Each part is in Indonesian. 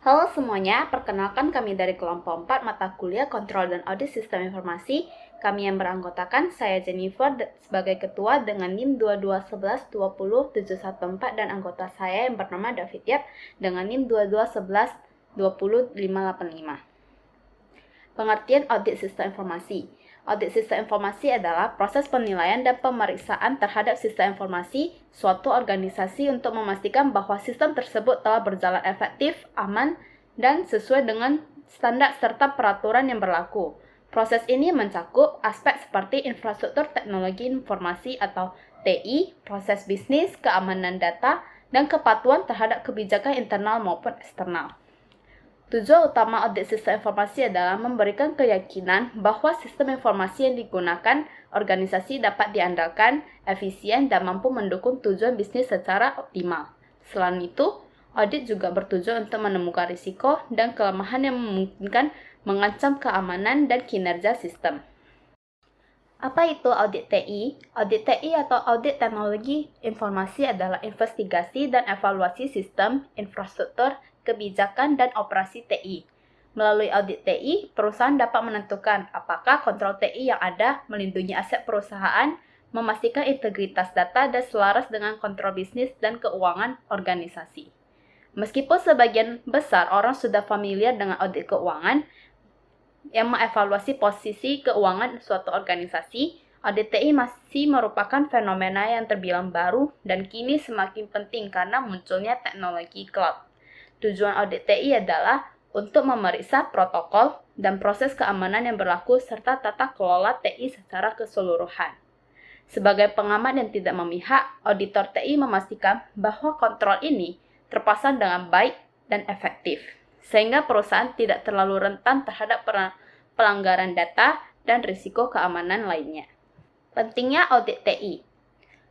Halo semuanya, perkenalkan kami dari kelompok 4 mata kuliah Kontrol dan Audit Sistem Informasi. Kami yang beranggotakan, saya Jennifer sebagai ketua dengan NIM 2211207114 dan anggota saya yang bernama David Yap dengan NIM 2211200585. Pengertian audit sistem informasi. Audit sistem informasi adalah proses penilaian dan pemeriksaan terhadap sistem informasi suatu organisasi untuk memastikan bahwa sistem tersebut telah berjalan efektif, aman, dan sesuai dengan standar serta peraturan yang berlaku. Proses ini mencakup aspek seperti infrastruktur teknologi informasi atau TI, proses bisnis, keamanan data, dan kepatuhan terhadap kebijakan internal maupun eksternal. Tujuan utama audit sistem informasi adalah memberikan keyakinan bahwa sistem informasi yang digunakan organisasi dapat diandalkan, efisien, dan mampu mendukung tujuan bisnis secara optimal. Selain itu, audit juga bertujuan untuk menemukan risiko dan kelemahan yang memungkinkan mengancam keamanan dan kinerja sistem. Apa itu audit TI? Audit TI atau audit teknologi informasi adalah investigasi dan evaluasi sistem, infrastruktur, kebijakan, dan operasi TI. Melalui audit TI, perusahaan dapat menentukan apakah kontrol TI yang ada melindungi aset perusahaan, memastikan integritas data, dan selaras dengan kontrol bisnis dan keuangan organisasi. Meskipun sebagian besar orang sudah familiar dengan audit keuangan, yang mengevaluasi posisi keuangan suatu organisasi, audit TI masih merupakan fenomena yang terbilang baru dan kini semakin penting karena munculnya teknologi cloud. Tujuan audit TI adalah untuk memeriksa protokol dan proses keamanan yang berlaku serta tata kelola TI secara keseluruhan. Sebagai pengamat yang tidak memihak, auditor TI memastikan bahwa kontrol ini terpasang dengan baik dan efektif, sehingga perusahaan tidak terlalu rentan terhadap pelanggaran data dan risiko keamanan lainnya. Pentingnya audit TI.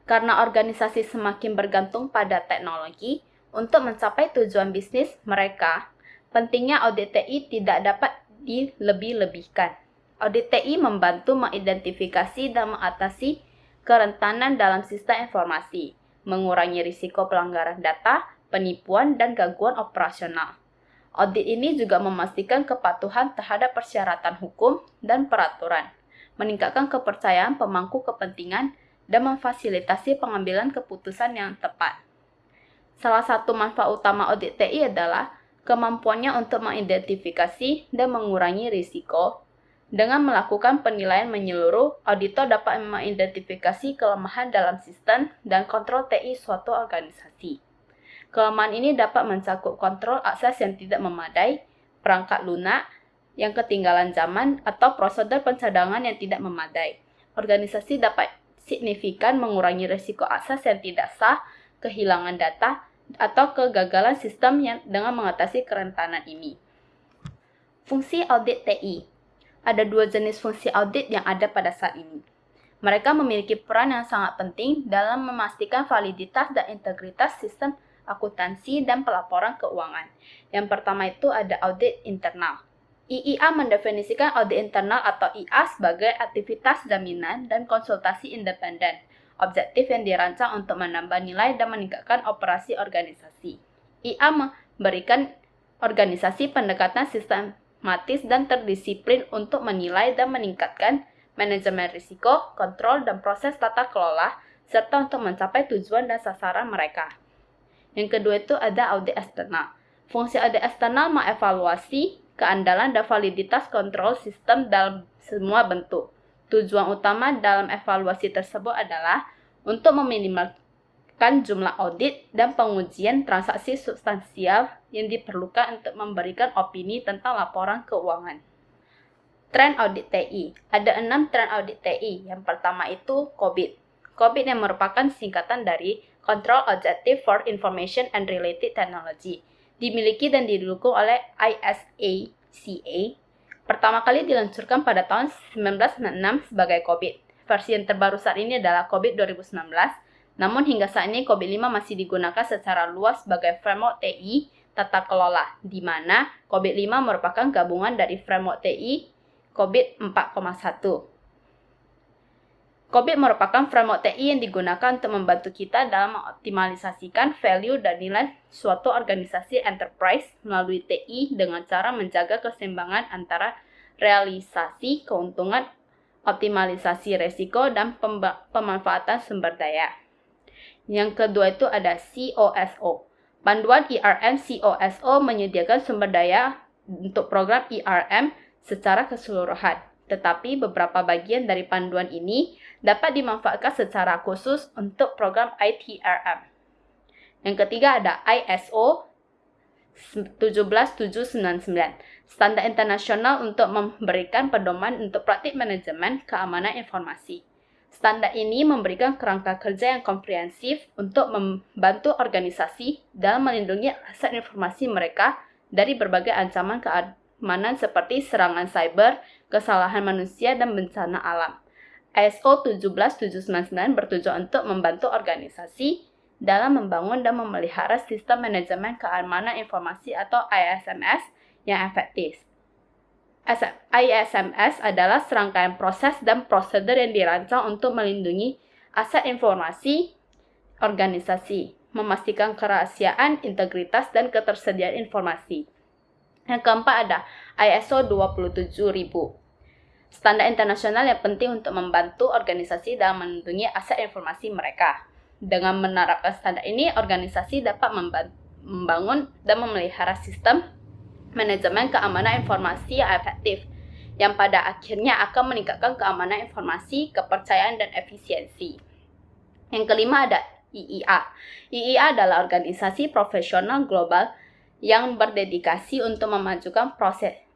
Karena organisasi semakin bergantung pada teknologi untuk mencapai tujuan bisnis mereka, pentingnya audit TI tidak dapat dilebih-lebihkan. Audit TI membantu mengidentifikasi dan mengatasi kerentanan dalam sistem informasi, mengurangi risiko pelanggaran data, penipuan, dan gangguan operasional. Audit ini juga memastikan kepatuhan terhadap persyaratan hukum dan peraturan, meningkatkan kepercayaan pemangku kepentingan, dan memfasilitasi pengambilan keputusan yang tepat. Salah satu manfaat utama audit TI adalah kemampuannya untuk mengidentifikasi dan mengurangi risiko. Dengan melakukan penilaian menyeluruh, auditor dapat mengidentifikasi kelemahan dalam sistem dan kontrol TI suatu organisasi. Kelemahan ini dapat mencakup kontrol akses yang tidak memadai, perangkat lunak yang ketinggalan zaman, atau prosedur pencadangan yang tidak memadai. Organisasi dapat signifikan mengurangi risiko akses yang tidak sah, kehilangan data, atau kegagalan sistem yang dengan mengatasi kerentanan ini. Fungsi audit TI. Ada dua jenis fungsi audit yang ada pada saat ini. Mereka memiliki peran yang sangat penting dalam memastikan validitas dan integritas sistem akuntansi dan pelaporan keuangan. Yang pertama itu ada audit internal. IIA mendefinisikan audit internal atau IA sebagai aktivitas jaminan dan konsultasi independen, objektif yang dirancang untuk menambah nilai dan meningkatkan operasi organisasi. IA memberikan organisasi pendekatan sistematis dan terdisiplin untuk menilai dan meningkatkan manajemen risiko, kontrol, dan proses tata kelola, serta untuk mencapai tujuan dan sasaran mereka. Yang kedua itu ada audit eksternal. Fungsi audit eksternal mengevaluasi keandalan dan validitas kontrol sistem dalam semua bentuk. Tujuan utama dalam evaluasi tersebut adalah untuk meminimalkan jumlah audit dan pengujian transaksi substansial yang diperlukan untuk memberikan opini tentang laporan keuangan. Tren audit TI. Ada 6 tren audit TI. Yang pertama itu COVID. COVID yang merupakan singkatan dari Control Objective for Information and Related Technology. Dimiliki dan didukung oleh ISACA. Pertama kali diluncurkan pada tahun 1996 sebagai COVID. Versi yang terbaru saat ini adalah COVID 2019. Namun hingga saat ini COVID 5 masih digunakan secara luas sebagai framework TI tata kelola, di mana COVID 5 merupakan gabungan dari framework TI COVID 4.1. COBIT merupakan framework TI yang digunakan untuk membantu kita dalam mengoptimalisasikan value dan nilai suatu organisasi enterprise melalui TI dengan cara menjaga keseimbangan antara realisasi keuntungan, optimalisasi risiko, dan pemanfaatan sumber daya. Yang kedua itu ada COSO. Panduan IRM COSO menyediakan sumber daya untuk program IRM secara keseluruhan. Tetapi beberapa bagian dari panduan ini dapat dimanfaatkan secara khusus untuk program ITRM. Yang ketiga ada ISO 17799, standar internasional untuk memberikan pedoman untuk praktik manajemen keamanan informasi. Standar ini memberikan kerangka kerja yang komprehensif untuk membantu organisasi dalam melindungi aset informasi mereka dari berbagai ancaman keamanan seperti serangan cyber, kesalahan manusia, dan bencana alam. ISO 17799 bertujuan untuk membantu organisasi dalam membangun dan memelihara sistem manajemen keamanan informasi atau ISMS yang efektif. ISMS adalah serangkaian proses dan prosedur yang dirancang untuk melindungi aset informasi organisasi, memastikan kerahasiaan, integritas, dan ketersediaan informasi. Yang keempat ada ISO 27000. Standar internasional yang penting untuk membantu organisasi dalam melindungi aset informasi mereka. Dengan menerapkan standar ini, organisasi dapat membangun dan memelihara sistem manajemen keamanan informasi yang efektif, yang pada akhirnya akan meningkatkan keamanan informasi, kepercayaan, dan efisiensi. Yang kelima ada IIA. IIA adalah organisasi profesional global yang berdedikasi untuk memajukan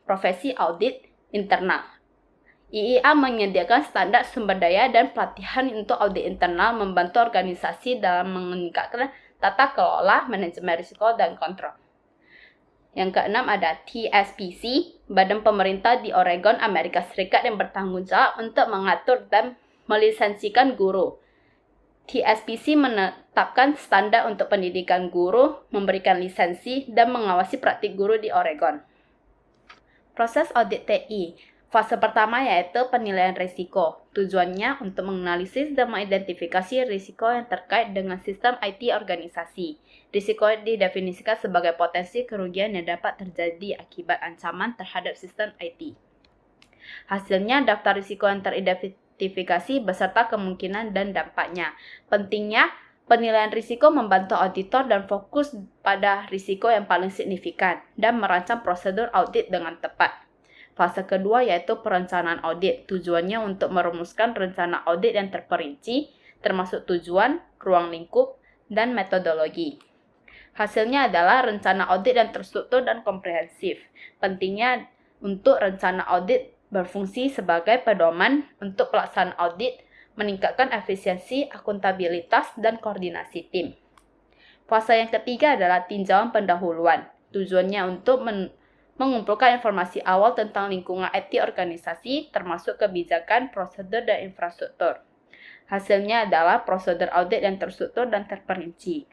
profesi audit internal. IIA menyediakan standar sumber daya dan pelatihan untuk audit internal, membantu organisasi dalam meningkatkan tata kelola, manajemen risiko, dan kontrol. Yang keenam ada TSPC, badan pemerintah di Oregon, Amerika Serikat yang bertanggung jawab untuk mengatur dan melisensikan guru. TSPC menetapkan standar untuk pendidikan guru, memberikan lisensi, dan mengawasi praktik guru di Oregon. Proses audit TI. Fase pertama yaitu penilaian risiko. Tujuannya untuk menganalisis dan mengidentifikasi risiko yang terkait dengan sistem IT organisasi. Risiko didefinisikan sebagai potensi kerugian yang dapat terjadi akibat ancaman terhadap sistem IT. Hasilnya, daftar risiko yang teridentifikasi beserta kemungkinan dan dampaknya. Pentingnya, penilaian risiko membantu auditor dan fokus pada risiko yang paling signifikan dan merancang prosedur audit dengan tepat. Fase kedua yaitu perencanaan audit. Tujuannya untuk merumuskan rencana audit yang terperinci, termasuk tujuan, ruang lingkup, dan metodologi. Hasilnya adalah rencana audit yang terstruktur dan komprehensif. Pentingnya untuk rencana audit berfungsi sebagai pedoman untuk pelaksanaan audit, meningkatkan efisiensi, akuntabilitas, dan koordinasi tim. Fase yang ketiga adalah tinjauan pendahuluan. Tujuannya untuk mengumpulkan informasi awal tentang lingkungan IT organisasi, termasuk kebijakan, prosedur, dan infrastruktur. Hasilnya adalah prosedur audit yang terstruktur dan terperinci.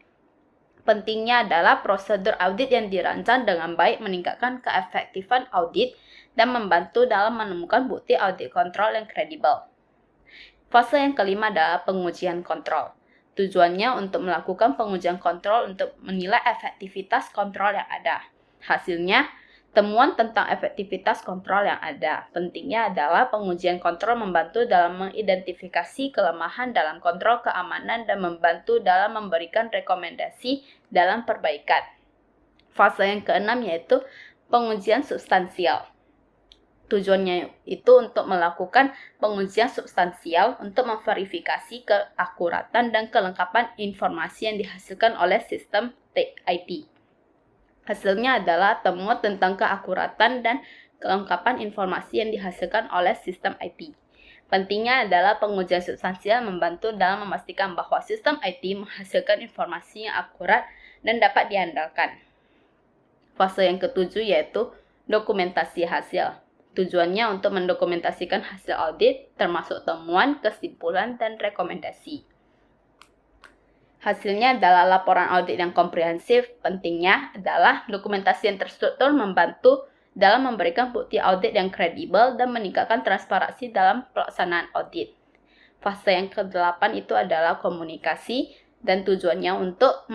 Pentingnya adalah prosedur audit yang dirancang dengan baik meningkatkan keefektifan audit dan membantu dalam menemukan bukti audit kontrol yang kredibel. Fase yang kelima adalah pengujian kontrol. Tujuannya untuk melakukan pengujian kontrol untuk menilai efektivitas kontrol yang ada. Hasilnya, temuan tentang efektivitas kontrol yang ada. Pentingnya adalah pengujian kontrol membantu dalam mengidentifikasi kelemahan dalam kontrol keamanan dan membantu dalam memberikan rekomendasi dalam perbaikan. Fase yang keenam yaitu pengujian substansial. Tujuannya itu untuk melakukan pengujian substansial untuk memverifikasi keakuratan dan kelengkapan informasi yang dihasilkan oleh sistem IT. Hasilnya adalah temuan tentang keakuratan dan kelengkapan informasi yang dihasilkan oleh sistem IT. Pentingnya adalah pengujian substansial membantu dalam memastikan bahwa sistem IT menghasilkan informasi yang akurat dan dapat diandalkan. Fase yang ketujuh yaitu dokumentasi hasil. Tujuannya untuk mendokumentasikan hasil audit, termasuk temuan, kesimpulan, dan rekomendasi. Hasilnya adalah laporan audit yang komprehensif. Pentingnya adalah dokumentasi yang terstruktur membantu dalam memberikan bukti audit yang kredibel dan meningkatkan transparansi dalam pelaksanaan audit. Fase yang ke-8 itu adalah komunikasi dan tujuannya untuk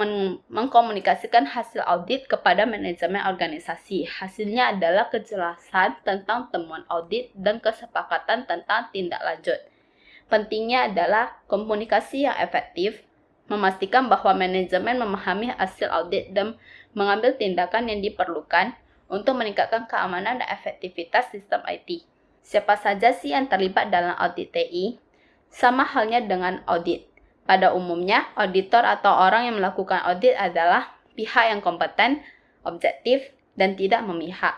mengkomunikasikan hasil audit kepada manajemen organisasi. Hasilnya adalah kejelasan tentang temuan audit dan kesepakatan tentang tindak lanjut. Pentingnya adalah komunikasi yang efektif, memastikan bahwa manajemen memahami hasil audit dan mengambil tindakan yang diperlukan untuk meningkatkan keamanan dan efektivitas sistem IT. Siapa saja sih yang terlibat dalam audit TI? Sama halnya dengan audit. Pada umumnya, auditor atau orang yang melakukan audit adalah pihak yang kompeten, objektif, dan tidak memihak.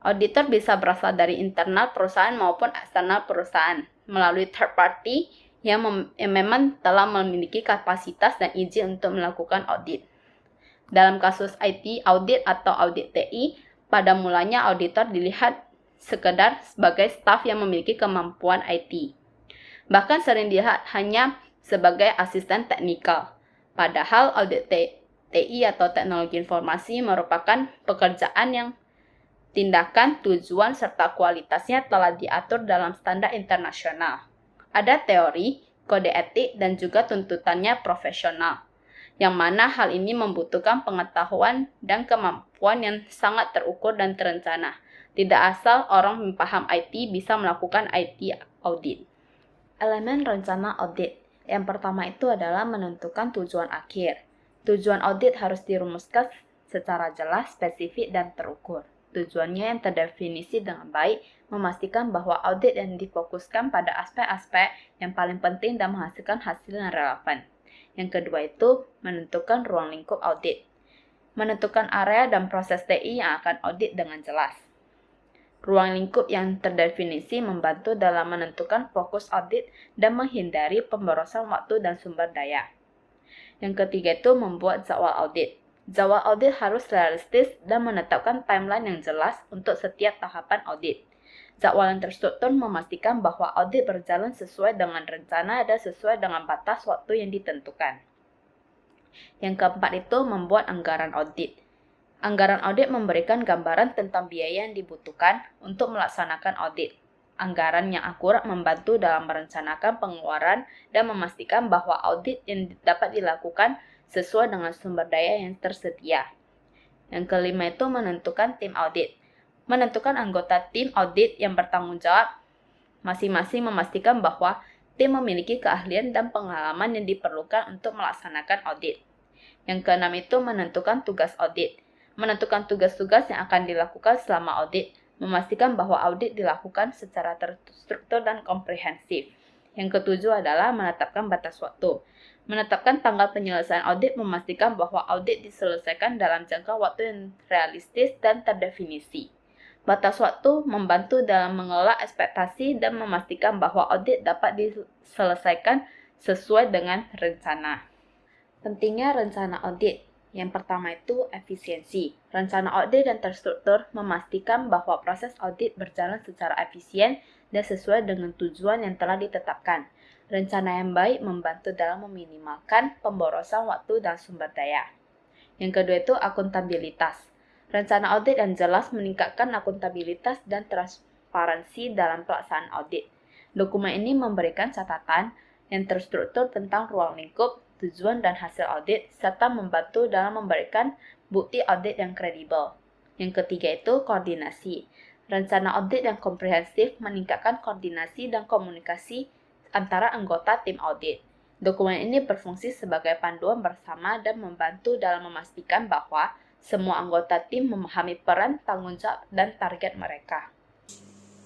Auditor bisa berasal dari internal perusahaan maupun eksternal perusahaan, melalui third party yang memang telah memiliki kapasitas dan izin untuk melakukan audit. Dalam kasus IT audit atau audit TI, pada mulanya auditor dilihat sekedar sebagai staf yang memiliki kemampuan IT. Bahkan sering dilihat hanya sebagai asisten teknikal. Padahal audit TI atau teknologi informasi merupakan pekerjaan yang tindakan, tujuan, serta kualitasnya telah diatur dalam standar internasional. Ada teori, kode etik, dan juga tuntutannya profesional, yang mana hal ini membutuhkan pengetahuan dan kemampuan yang sangat terukur dan terencana. Tidak asal orang yang paham IT bisa melakukan IT audit. Elemen rencana audit. Yang pertama itu adalah menentukan tujuan akhir. Tujuan audit harus dirumuskan secara jelas, spesifik, dan terukur. Tujuannya yang terdefinisi dengan baik, memastikan bahwa audit yang difokuskan pada aspek-aspek yang paling penting dan menghasilkan hasil yang relevan. Yang kedua itu menentukan ruang lingkup audit. Menentukan area dan proses TI yang akan audit dengan jelas. Ruang lingkup yang terdefinisi membantu dalam menentukan fokus audit dan menghindari pemborosan waktu dan sumber daya. Yang ketiga itu membuat jadwal audit. Jadwal audit harus realistis dan menetapkan timeline yang jelas untuk setiap tahapan audit. Jadwal yang terstruktur memastikan bahwa audit berjalan sesuai dengan rencana dan sesuai dengan batas waktu yang ditentukan. Yang keempat itu membuat anggaran audit. Anggaran audit memberikan gambaran tentang biaya yang dibutuhkan untuk melaksanakan audit. Anggaran yang akurat membantu dalam merencanakan pengeluaran dan memastikan bahwa audit yang dapat dilakukan sesuai dengan sumber daya yang tersedia. Yang kelima itu menentukan tim audit. Menentukan anggota tim audit yang bertanggung jawab masing-masing memastikan bahwa tim memiliki keahlian dan pengalaman yang diperlukan untuk melaksanakan audit. Yang keenam itu menentukan tugas audit. Menentukan tugas-tugas yang akan dilakukan selama audit, memastikan bahwa audit dilakukan secara terstruktur dan komprehensif. Yang ketujuh adalah menetapkan batas waktu. Menetapkan tanggal penyelesaian audit memastikan bahwa audit diselesaikan dalam jangka waktu yang realistis dan terdefinisi. Batas waktu membantu dalam mengelola ekspektasi dan memastikan bahwa audit dapat diselesaikan sesuai dengan rencana. Pentingnya rencana audit. Yang pertama itu efisiensi. Rencana audit dan terstruktur memastikan bahwa proses audit berjalan secara efisien dan sesuai dengan tujuan yang telah ditetapkan. Rencana yang baik membantu dalam meminimalkan pemborosan waktu dan sumber daya. Yang kedua itu akuntabilitas. Rencana audit yang jelas meningkatkan akuntabilitas dan transparansi dalam pelaksanaan audit. Dokumen ini memberikan catatan yang terstruktur tentang ruang lingkup, tujuan dan hasil audit, serta membantu dalam memberikan bukti audit yang kredibel. Yang ketiga itu koordinasi. Rencana audit yang komprehensif meningkatkan koordinasi dan komunikasi antara anggota tim audit. Dokumen ini berfungsi sebagai panduan bersama dan membantu dalam memastikan bahwa semua anggota tim memahami peran, tanggung jawab, dan target mereka.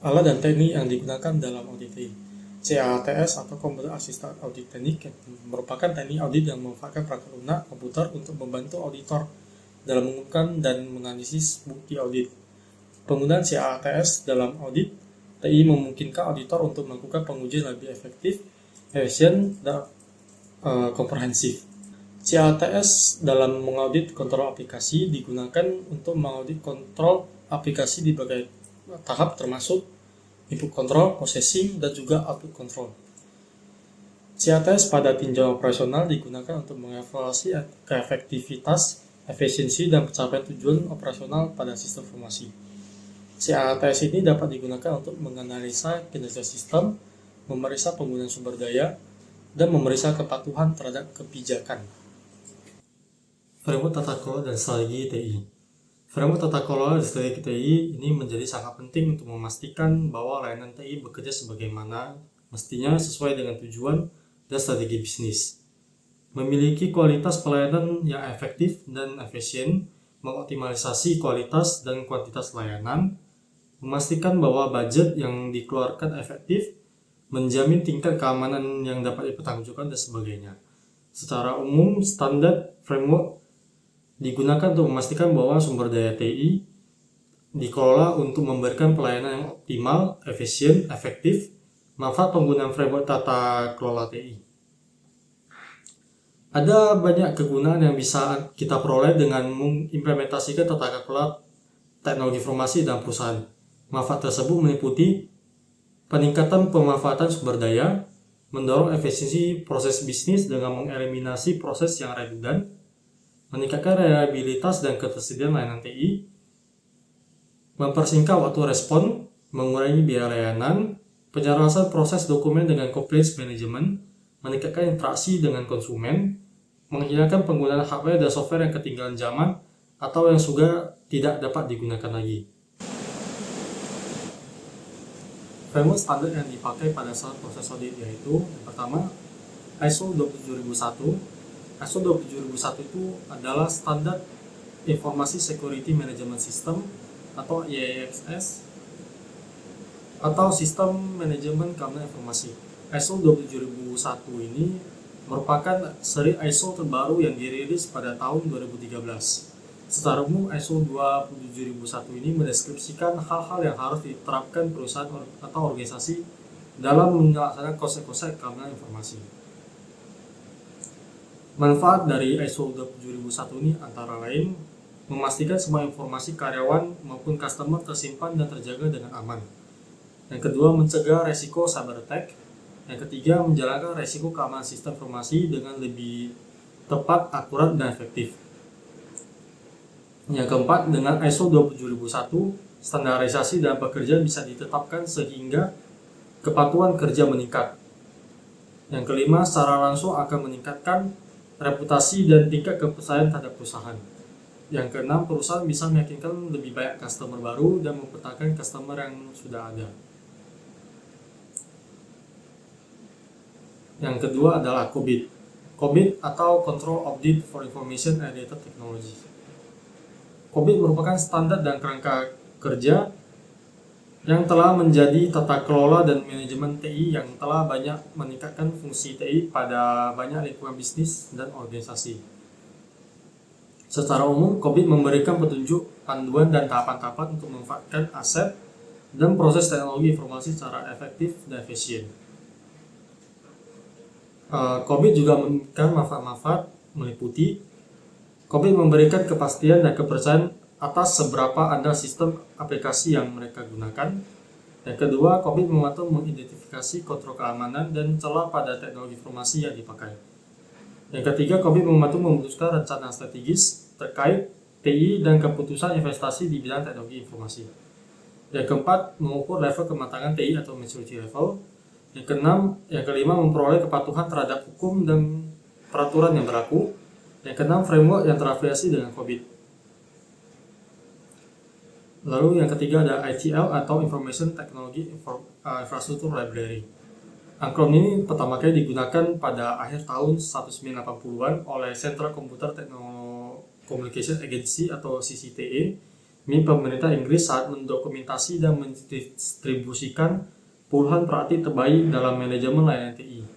Alat dan teknik yang digunakan dalam audit TI. CATS atau Computer Assisted Audit Technique merupakan teknik audit yang memanfaatkan perangkat lunak komputer untuk membantu auditor dalam mengumpulkan dan menganalisis bukti audit. Penggunaan CATS dalam audit TI memungkinkan auditor untuk melakukan pengujian lebih efektif, efisien, dan komprehensif. CATS dalam mengaudit kontrol aplikasi digunakan untuk mengaudit kontrol aplikasi di berbagai tahap termasuk input control, processing, dan juga output control. CATS pada tinjauan operasional digunakan untuk mengevaluasi keefektivitas, efisiensi, dan pencapaian tujuan operasional pada sistem informasi. CATS ini dapat digunakan untuk menganalisa kinerja sistem, memeriksa penggunaan sumber daya, dan memeriksa kepatuhan terhadap kebijakan. Framework tata kelola dan strategi TI. Framework tata kelola dan strategi TI ini menjadi sangat penting untuk memastikan bahwa layanan TI bekerja sebagaimana mestinya sesuai dengan tujuan dan strategi bisnis. Memiliki kualitas pelayanan yang efektif dan efisien, mengoptimalisasi kualitas dan kuantitas layanan, memastikan bahwa budget yang dikeluarkan efektif, menjamin tingkat keamanan yang dapat dipertanggungjawabkan dan sebagainya. Secara umum, standar framework digunakan untuk memastikan bahwa sumber daya TI dikelola untuk memberikan pelayanan yang optimal, efisien, efektif. Manfaat penggunaan framework tata kelola TI. Ada banyak kegunaan yang bisa kita peroleh dengan mengimplementasikan tata kelola teknologi informasi dalam perusahaan. Manfaat tersebut meliputi peningkatan pemanfaatan sumber daya, mendorong efisiensi proses bisnis dengan mengeliminasi proses yang redundan, meningkatkan reliabilitas dan ketersediaan layanan TI, mempersingkat waktu respon, mengurangi biaya layanan, penyelesaian proses dokumen dengan compliance management, meningkatkan interaksi dengan konsumen, menghilangkan penggunaan hardware dan software yang ketinggalan zaman atau yang sudah tidak dapat digunakan lagi. Framework standar yang dipakai pada saat proses audit yaitu yang pertama ISO 27001. ISO 27001 itu adalah standar Informasi Security Management System atau ISMS atau Sistem Manajemen Keamanan Informasi. ISO 27001 ini merupakan seri ISO terbaru yang dirilis pada tahun 2013. Secara umum, ISO 27001 ini mendeskripsikan hal-hal yang harus diterapkan perusahaan atau organisasi dalam melaksanakan konsep-konsep keamanan informasi. Manfaat dari ISO 27001 ini antara lain memastikan semua informasi karyawan maupun customer tersimpan dan terjaga dengan aman. Yang kedua, mencegah resiko cyber attack. Yang ketiga, menjalankan resiko keamanan sistem informasi dengan lebih tepat, akurat, dan efektif. Yang keempat, dengan ISO 27001, standarisasi dalam pekerjaan bisa ditetapkan sehingga kepatuhan kerja meningkat. Yang kelima, secara langsung akan meningkatkan reputasi dan tingkat kepercayaan terhadap perusahaan. Yang keenam, perusahaan bisa meyakinkan lebih banyak customer baru dan mempertahankan customer yang sudah ada. Yang kedua adalah COBIT. COBIT atau Control Audit for Information and Data Technology. COBIT merupakan standar dan kerangka kerja yang telah menjadi tata kelola dan manajemen TI yang telah banyak meningkatkan fungsi TI pada banyak lingkungan bisnis dan organisasi. Secara umum, COBIT memberikan petunjuk, panduan, dan tahapan-tahapan untuk memanfaatkan aset dan proses teknologi informasi secara efektif dan efisien. COBIT juga memberikan manfaat-manfaat meliputi COBIT memberikan kepastian dan kepercayaan atas seberapa andal sistem aplikasi yang mereka gunakan. Yang kedua, COBIT membantu mengidentifikasi kontrol keamanan dan celah pada teknologi informasi yang dipakai. Yang ketiga, COBIT membantu memutuskan rencana strategis terkait TI dan keputusan investasi di bidang teknologi informasi. Yang keempat, mengukur level kematangan TI atau maturity level. Yang kelima, memperoleh kepatuhan terhadap hukum dan peraturan yang berlaku. Yang keenam, framework yang terafiliasi dengan COBIT. Lalu yang ketiga ada ITL atau Information Technology Infrastructure Library. Akronim ini pertama kali digunakan pada akhir tahun 1980-an oleh Central Computer Communication Agency atau CCTA, milik pemerintah Inggris saat mendokumentasi dan mendistribusikan puluhan praktik terbaik dalam manajemen layanan TI.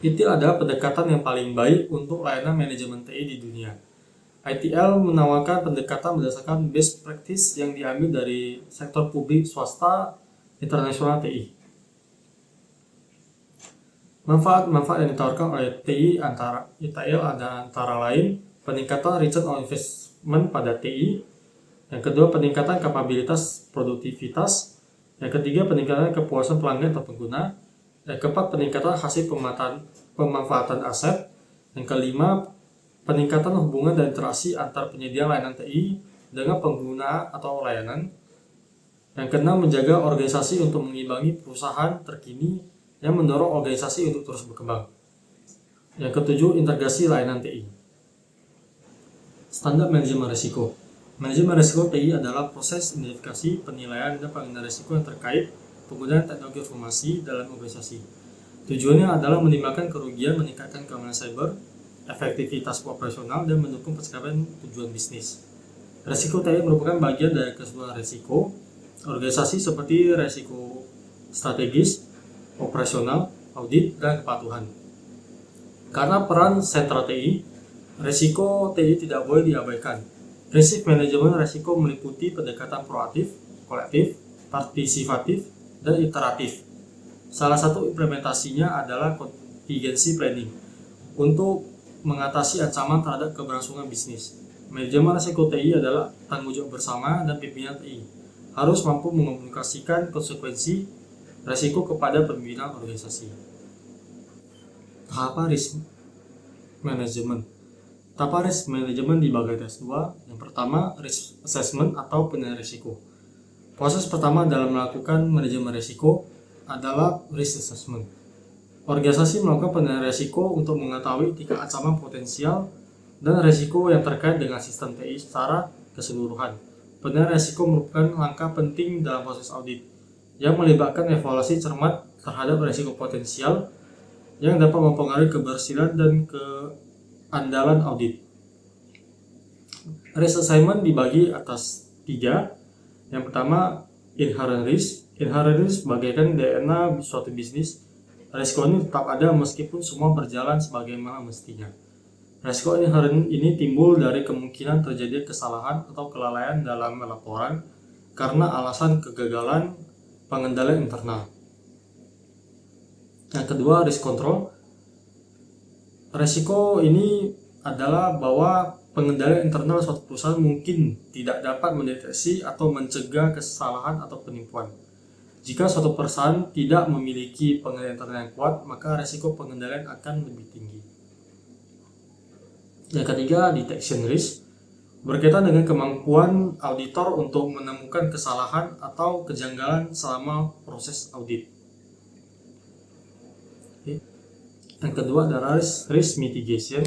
ITIL adalah pendekatan yang paling baik untuk layanan manajemen TI di dunia. ITL menawarkan pendekatan berdasarkan best practice yang diambil dari sektor publik, swasta, internasional TI. Manfaat-manfaat yang ditawarkan oleh TI antara ITL ada antara lain peningkatan return on investment pada TI. Yang kedua, peningkatan kapabilitas produktivitas. Yang ketiga, peningkatan kepuasan pelanggan atau pengguna. Yang keempat, peningkatan hasil pemanfaatan aset. Yang kelima, peningkatan hubungan dan interaksi antar penyedia layanan TI dengan pengguna atau layanan. Yang keenam, menjaga organisasi untuk mengimbangi perusahaan terkini yang mendorong organisasi untuk terus berkembang. Yang ketujuh, integrasi layanan TI. Standar manajemen risiko. Manajemen risiko TI adalah proses identifikasi, penilaian, dan pengendalian risiko yang terkait penggunaan teknologi informasi dalam organisasi. Tujuannya adalah minimalkan kerugian, meningkatkan keamanan cyber, efektivitas operasional, dan mendukung pencapaian tujuan bisnis. Risiko TI merupakan bagian dari keseluruhan risiko organisasi seperti risiko strategis, operasional, audit, dan kepatuhan. Karena peran sentral TI, risiko TI tidak boleh diabaikan. Prinsip manajemen risiko meliputi pendekatan proaktif, kolektif, partisipatif, dan iteratif. Salah satu implementasinya adalah contingency planning untuk mengatasi ancaman terhadap keberlangsungan bisnis. Manajemen risiko TI adalah tanggung jawab bersama, dan pimpinan TI harus mampu mengomunikasikan konsekuensi risiko kepada pimpinan organisasi. Tahapan risk management. Tahapan risk management dibagi atas dua. Yang pertama, risk assessment atau penilaian risiko. Proses pertama dalam melakukan manajemen risiko adalah risk assessment. Organisasi melakukan penilaian risiko untuk mengetahui tingkat ancaman potensial dan risiko yang terkait dengan sistem TI secara keseluruhan. Penilaian risiko merupakan langkah penting dalam proses audit yang melibatkan evaluasi cermat terhadap risiko potensial yang dapat mempengaruhi keberhasilan dan keandalan audit. Risk assessment dibagi atas 3. Yang pertama, inherent risk. Inherent risk bagaikan DNA suatu bisnis. Risiko ini tetap ada meskipun semua berjalan sebagaimana mestinya. Risiko inherent ini timbul dari kemungkinan terjadi kesalahan atau kelalaian dalam laporan karena alasan kegagalan pengendalian internal. Yang kedua, risk control. Risiko ini adalah bahwa pengendalian internal suatu perusahaan mungkin tidak dapat mendeteksi atau mencegah kesalahan atau penipuan. Jika suatu perusahaan tidak memiliki pengendalian internal yang kuat, maka risiko pengendalian akan lebih tinggi. Yang ketiga, detection risk, berkaitan dengan kemampuan auditor untuk menemukan kesalahan atau kejanggalan selama proses audit. Yang kedua adalah risk mitigation.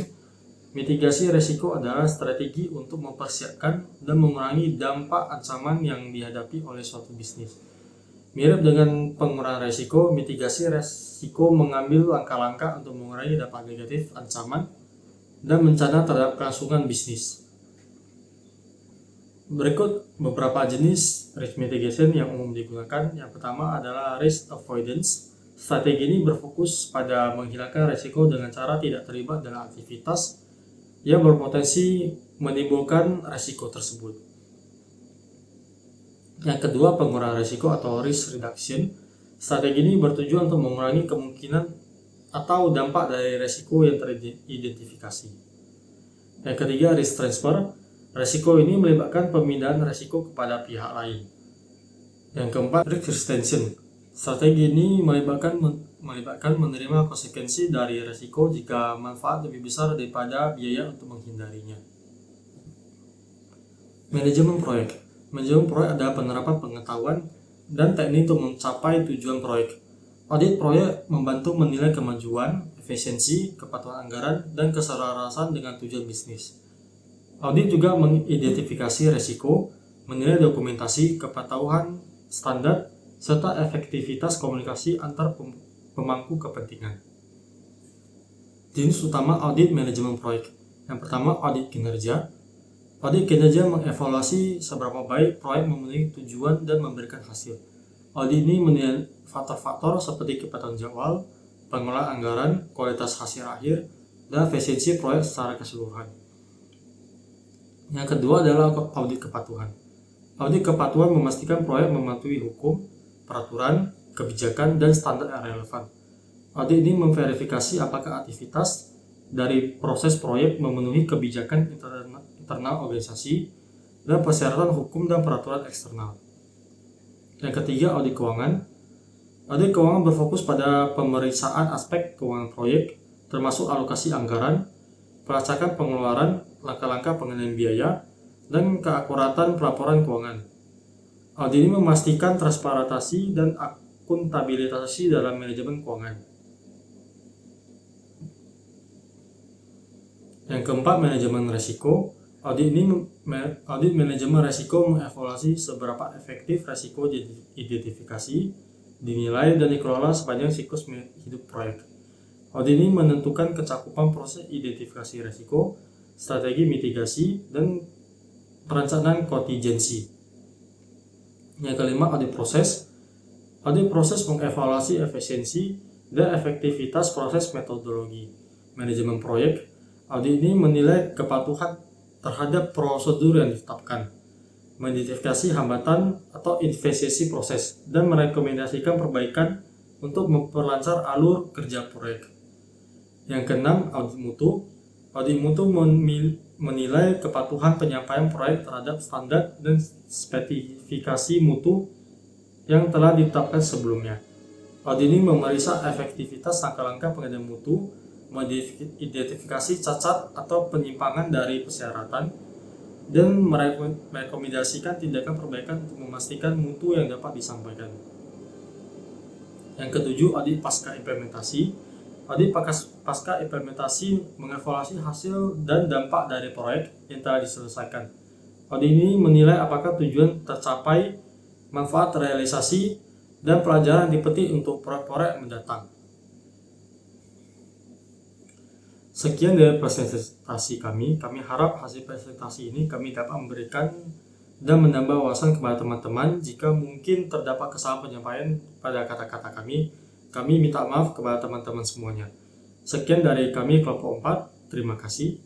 Mitigasi risiko adalah strategi untuk mempersiapkan dan mengurangi dampak ancaman yang dihadapi oleh suatu bisnis. Mirip dengan pengurangan risiko, mitigasi risiko mengambil langkah-langkah untuk mengurangi dampak negatif ancaman dan bencana terhadap kelangsungan bisnis. Berikut beberapa jenis risk mitigation yang umum digunakan. Yang pertama adalah risk avoidance. Strategi ini berfokus pada menghilangkan risiko dengan cara tidak terlibat dalam aktivitas yang berpotensi menimbulkan risiko tersebut. Yang kedua, pengurangan risiko atau risk reduction. Strategi ini bertujuan untuk mengurangi kemungkinan atau dampak dari risiko yang teridentifikasi. Yang ketiga, risk transfer. Risiko ini melibatkan pemindahan risiko kepada pihak lain. Yang keempat, risk retention. Strategi ini melibatkan menerima konsekuensi dari risiko jika manfaat lebih besar daripada biaya untuk menghindarinya. Manajemen proyek. Manajemen proyek adalah penerapan pengetahuan dan teknik untuk mencapai tujuan proyek. Audit proyek membantu menilai kemajuan, efisiensi, kepatuhan anggaran, dan keselarasan dengan tujuan bisnis. Audit juga mengidentifikasi risiko, menilai dokumentasi, kepatuhan standar, serta efektivitas komunikasi antar pemangku kepentingan. Jenis utama audit manajemen proyek. Yang pertama, audit kinerja. Audit kinerja mengevaluasi seberapa baik proyek memenuhi tujuan dan memberikan hasil. Audit ini menilai faktor-faktor seperti kepatuhan jadwal, pengelolaan anggaran, kualitas hasil akhir, dan efisiensi proyek secara keseluruhan. Yang kedua adalah audit kepatuhan. Audit kepatuhan memastikan proyek mematuhi hukum, peraturan, kebijakan, dan standar yang relevan. Audit ini memverifikasi apakah aktivitas dari proses proyek memenuhi kebijakan internal organisasi dan persyaratan hukum dan peraturan eksternal. Yang ketiga, audit keuangan. Audit keuangan berfokus pada pemeriksaan aspek keuangan proyek, termasuk alokasi anggaran, pelacakan pengeluaran, langkah-langkah pengendalian biaya, dan keakuratan pelaporan keuangan. Audit ini memastikan transparansi dan akuntabilitas dalam manajemen keuangan. Yang keempat, manajemen risiko. Audit manajemen risiko mengevaluasi seberapa efektif risiko diidentifikasi, dinilai, dan dikelola sepanjang siklus hidup proyek. Audit ini menentukan kecakupan proses identifikasi risiko, strategi mitigasi, dan perencanaan kontingensi. Yang kelima, audit proses. Audit proses mengevaluasi efisiensi dan efektivitas proses metodologi manajemen proyek. Audit ini menilai kepatuhan terhadap prosedur yang ditetapkan, mengidentifikasi hambatan atau efisiensi proses, dan merekomendasikan perbaikan untuk memperlancar alur kerja proyek. Yang keenam, audit mutu. Audit mutu menilai kepatuhan penyampaian proyek terhadap standar dan spesifikasi mutu yang telah ditetapkan sebelumnya. Audit ini memeriksa efektivitas langkah-langkah pengendalian mutu, mengidentifikasi cacat atau penyimpangan dari persyaratan, dan merekomendasikan tindakan perbaikan untuk memastikan mutu yang dapat disampaikan. Yang ketujuh, audit pasca implementasi. Audit pasca implementasi mengevaluasi hasil dan dampak dari proyek yang telah diselesaikan. Audit ini menilai apakah tujuan tercapai, manfaat realisasi, dan pelajaran dipetik untuk proyek mendatang. Sekian dari presentasi kami. Kami harap hasil presentasi ini kami dapat memberikan dan menambah wawasan kepada teman-teman. Jika mungkin terdapat kesalahan penyampaian pada kata-kata kami minta maaf kepada teman-teman semuanya. Sekian dari kami kelompok 4. Terima kasih.